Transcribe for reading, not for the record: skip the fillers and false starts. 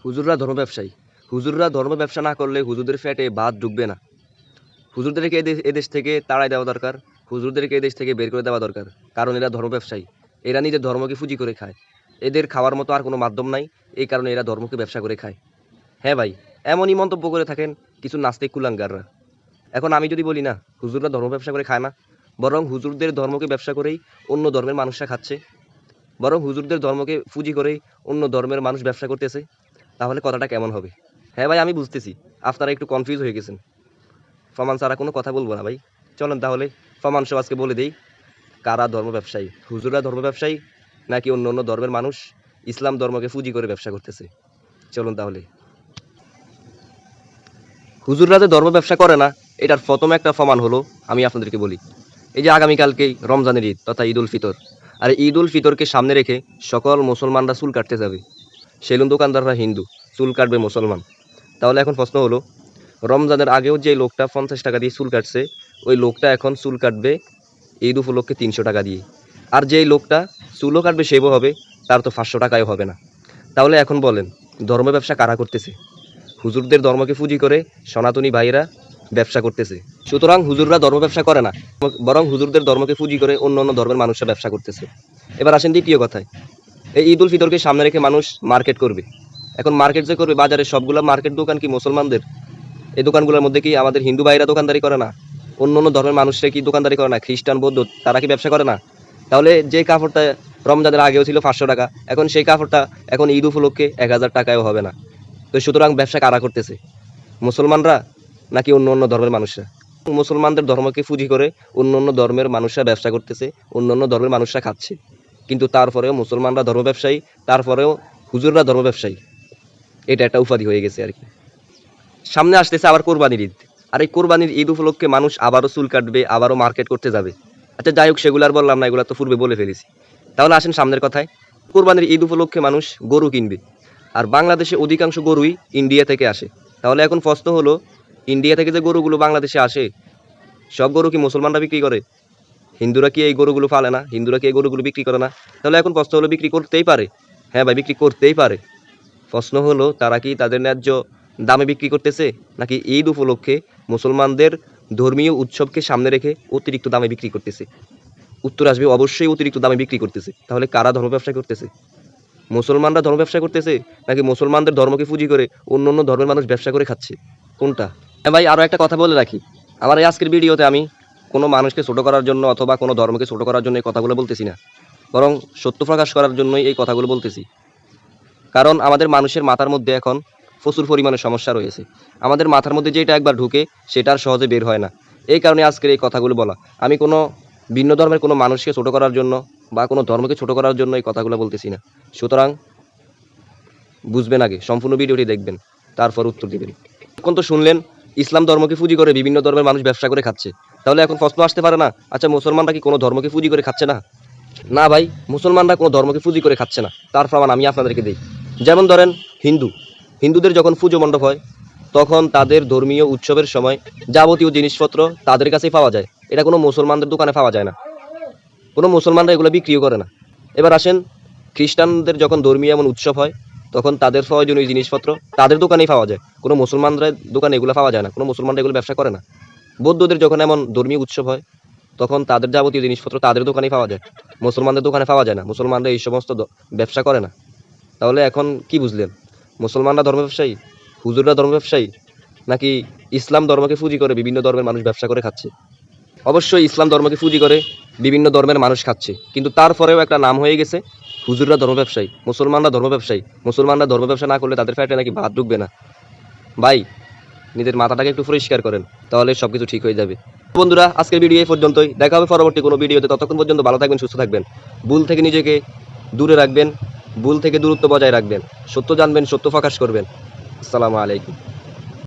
হুজুররা ধর্ম ব্যবসায়ী। হুজুররা ধর্ম ব্যবসা না করলে হুজুরদের পেটে ভাত ঢুকবে না। হুজুরদেরকে এদেশ থেকে তাড়াই দেওয়া দরকার। হুজুরদেরকে এদেশ থেকে বের করে দেওয়া দরকার। কারণ এরা ধর্ম ব্যবসায়ী। এরা নিজের ধর্মকে পুঁজি করে খায়। এদের খাওয়ার মতো আর কোনো মাধ্যম নাই। এই কারণে এরা ধর্মকে ব্যবসা করে খায়। হ্যাঁ ভাই, এমনই মন্তব্য করে থাকেন কিছু নাস্তিক কুলাঙ্গাররা। এখন আমি যদি বলি না, হুজুররা ধর্ম ব্যবসা করে খায় না, বরং হুজুরদের ধর্মকে ব্যবসা করেই অন্য ধর্মের মানুষরা খাচ্ছে, বরং হুজুরদের ধর্মকে পুঁজি করেই অন্য ধর্মের মানুষ ব্যবসা করতেছে, তাহলে কথাটা কেমন হবে? হ্যাঁ ভাই, আমি বুঝতেছি আপনারা একটু কনফিউজ হয়ে গেছেন। প্রমাণ ছাড়া কোনো কথা বলবো না ভাই। চলেন তাহলে প্রমাণ সহ আজকে বলে দেই কারা ধর্ম ব্যবসায়ী। হুজুররা ধর্ম ব্যবসায়ী নাকি অন্য অন্য ধর্মের মানুষ ইসলাম ধর্মকে পুঁজি করে ব্যবসা করতেছে? চলুন তাহলে। হুজুররা যে ধর্ম ব্যবসা করে না, এটার প্রথম একটা প্রমাণ হলো আমি আপনাদেরকে বলি। এই যে আগামীকালকেই রমজানের ঈদ তথা ঈদ উল ফিতর, আর ঈদ উল ফিতরকে সামনে রেখে সকল মুসলমানরা চুল কাটতে যাবে। সেলুন দোকানদাররা হিন্দু, চুল কাটবে মুসলমান। তাহলে এখন প্রশ্ন হলো, রমজানের আগেও যে লোকটা 50 টাকা দিয়ে চুল কাটছে, ওই লোকটা এখন চুল কাটবে ঈদ উপলক্ষে 300 টাকা দিয়ে। আর যেই লোকটা চুলও কাটবে সেবও হবে, তার তো 500 টাকাও হবে না। তাহলে এখন বলেন, ধর্ম ব্যবসা কারা করতেছে? হুজুরদের ধর্মকে পুঁজি করে সনাতনী ভাইয়েরা ব্যবসা করতেছে। সুতরাং হুজুররা ধর্ম ব্যবসা করে না, বরং হুজুরদের ধর্মকে পুঁজি করে অন্য অন্য ধর্মের মানুষরা ব্যবসা করতেছে। এবার আসেন দ্বিতীয় কথায়। এই ঈদ উল ফিতরকে সামনে রেখে মানুষ মার্কেট করবে। এখন মার্কেট যে করবে, বাজারে সবগুলা মার্কেট দোকান কি মুসলমানদের? এই দোকানগুলোর মধ্যে কি আমাদের হিন্দু ভাইরা দোকানদারি করে না? অন্য অন্য ধর্মের মানুষরা কি দোকানদারি করে না? খ্রিস্টান, বৌদ্ধ, তারা কি ব্যবসা করে না? তাহলে যে কাপড়টা রমজানের আগেও ছিল 500 টাকা, এখন সেই কাপড়টা এখন ঈদ উপলক্ষে 1000 টাকায়ও হবে না। তো সুতরাং ব্যবসা কারা করতেছে? মুসলমানরা নাকি অন্য অন্য ধর্মের মানুষরা? মুসলমানদের ধর্মকে পুঁজি করে অন্য অন্য ধর্মের মানুষরা ব্যবসা করতেছে, অন্য অন্য ধর্মের মানুষরা খাচ্ছে। কিন্তু তারপরেও মুসলমানরা ধর্ম ব্যবসায়ী, তারপরেও হুজুররা ধর্ম ব্যবসায়ী। এটা একটা উপাধি হয়ে গেছে আর কি। সামনে আসতেছে আবার কোরবানির ঈদ, আর এই কোরবানির ঈদ উপলক্ষে মানুষ আবারও চুল কাটবে, আবারও মার্কেট করতে যাবে। আচ্ছা যাই হোক, সেগুলো আর বললাম না, এগুলো তো পূর্বে বলে ফেলেছি। তাহলে আসেন সামনের কথায়। কোরবানির ঈদ উপলক্ষে মানুষ গরু কিনবে, আর বাংলাদেশে অধিকাংশ গরুই ইন্ডিয়া থেকে আসে। তাহলে এখন প্রশ্ন হলো, ইন্ডিয়া থেকে যে গরুগুলো বাংলাদেশে আসে, সব গরু কি মুসলমানরা বিক্রি করে? হিন্দুরা কি এই গরুগুলো পালে না? হিন্দুরা কি এই গরুগুলো বিক্রি করে না? তাহলে এখন প্রশ্ন হলো, বিক্রি করতেই পারে। হ্যাঁ ভাই, বিক্রি করতেই পারে। প্রশ্ন হলো, তারা কি তাদের ন্যায্য দামে বিক্রি করতেছে, নাকি ঈদ উপলক্ষে মুসলমানদের ধর্মীয় উৎসবকে সামনে রেখে অতিরিক্ত দামে বিক্রি করতেছে? উত্তর আসবে অবশ্যই অতিরিক্ত দামে বিক্রি করতেছে। তাহলে কারা ধর্ম ব্যবসা করতেছে? মুসলমানরা ধর্ম ব্যবসা করতেছে, নাকি মুসলমানদের ধর্মকে পুঁজি করে অন্য অন্য ধর্মের মানুষ ব্যবসা করে খাচ্ছে? কোনটা? হ্যাঁ ভাই, আরও একটা কথা বলে রাখি। আমার এই আজকের ভিডিওতে আমি কোনো মানুষকে ছোট করার জন্য অথবা কোনো ধর্মকে ছোট করার জন্য এই কথাগুলো বলতেছি না, বরং সত্য প্রকাশ করার জন্যই এই কথাগুলো বলতেছি। কারণ আমাদের মানুষের মাথার মধ্যে এখন প্রচুর পরিমাণে সমস্যা রয়েছে। আমাদের মাথার মধ্যে যেটা একবার ঢুকে সেটা আর সহজে বের হয় না। এই কারণে আজকের এই কথাগুলো বলা। আমি কোনো ভিন্ন ধর্মের কোনো মানুষকে ছোট করার জন্য বা কোনো ধর্মকে ছোট করার জন্য এই কথাগুলো বলতেছি না। সুতরাং বুঝবেন, আগে সম্পূর্ণ ভিডিওটি দেখবেন, তারপর উত্তর দিবেন। এখন তো শুনলেন ইসলাম ধর্মকে পুঁজি করে বিভিন্ন ধর্মের মানুষ ব্যবসা করে খাচ্ছে। তাহলে এখন প্রশ্ন আসতে পারে না, আচ্ছা মুসলমানরা কি কোনো ধর্মকে পুঁজি করে খাচ্ছে না? না ভাই, মুসলমানরা কোনো ধর্মকে পুঁজি করে খাচ্ছে না। তার প্রমাণ আমি আপনাদেরকে দিই। যেমন ধরেন হিন্দুদের যখন পুজো মণ্ডপ হয়, তখন তাদের ধর্মীয় উৎসবের সময় যাবতীয় জিনিসপত্র তাদের কাছেই পাওয়া যায়। এটা কোনো মুসলমানদের দোকানে পাওয়া যায় না। কোনো মুসলমানরা এগুলো বিক্রিও করে না। এবার আসেন, খ্রিস্টানদের যখন ধর্মীয় এমন উৎসব হয়, তখন তাদের প্রয়োজনীয় জিনিসপত্র তাদের দোকানেই পাওয়া যায়। কোনো মুসলমানদের দোকানে এগুলো পাওয়া যায় না। কোনো মুসলমানরা এগুলো ব্যবসা করে না। বৌদ্ধদের যখন এমন ধর্মীয় উৎসব হয়, তখন তাদের যাবতীয় জিনিসপত্র তাদের দোকানেই পাওয়া যায়। মুসলমানদের দোকানে পাওয়া যায় না। মুসলমানরা এই সমস্ত ব্যবসা করে না। তাহলে এখন কি বুঝলেন? মুসলমানরা ধর্ম ব্যবসায়ী, হুজুররা ধর্ম ব্যবসায়ী, নাকি ইসলাম ধর্মকে পুঁজি করে বিভিন্ন ধর্মের মানুষ ব্যবসা করে খাচ্ছে? অবশ্যই ইসলাম ধর্মকে পুঁজি করে বিভিন্ন ধর্মের মানুষ খাচ্ছে, কিন্তু তারপরেও একটা নাম হয়ে গেছে, হুজুররা ধর্ম ব্যবসায়ী, মুসলমানরা ধর্ম ব্যবসায়ী। মুসলমানরা ধর্ম ব্যবসা না করলে তাদের পেটে নাকি ভাত ঢুকবে না। ভাই, নিজের মাথাটাকে একটু পরিষ্কার করেন, তাহলে সবকিছু ঠিক হয়ে যাবে। বন্ধুরা, আজকের ভিডিও এই পর্যন্তই। দেখা হবে পরবর্তী কোনো ভিডিওতে। ততক্ষণ পর্যন্ত ভালো থাকবেন, সুস্থ থাকবেন। ভুল থেকে নিজেকে দূরে রাখবেন, ভুল থেকে দূরত্ব বজায় রাখবেন। সত্য জানবেন, সত্য প্রকাশ করবেন। আসসালামু আলাইকুম।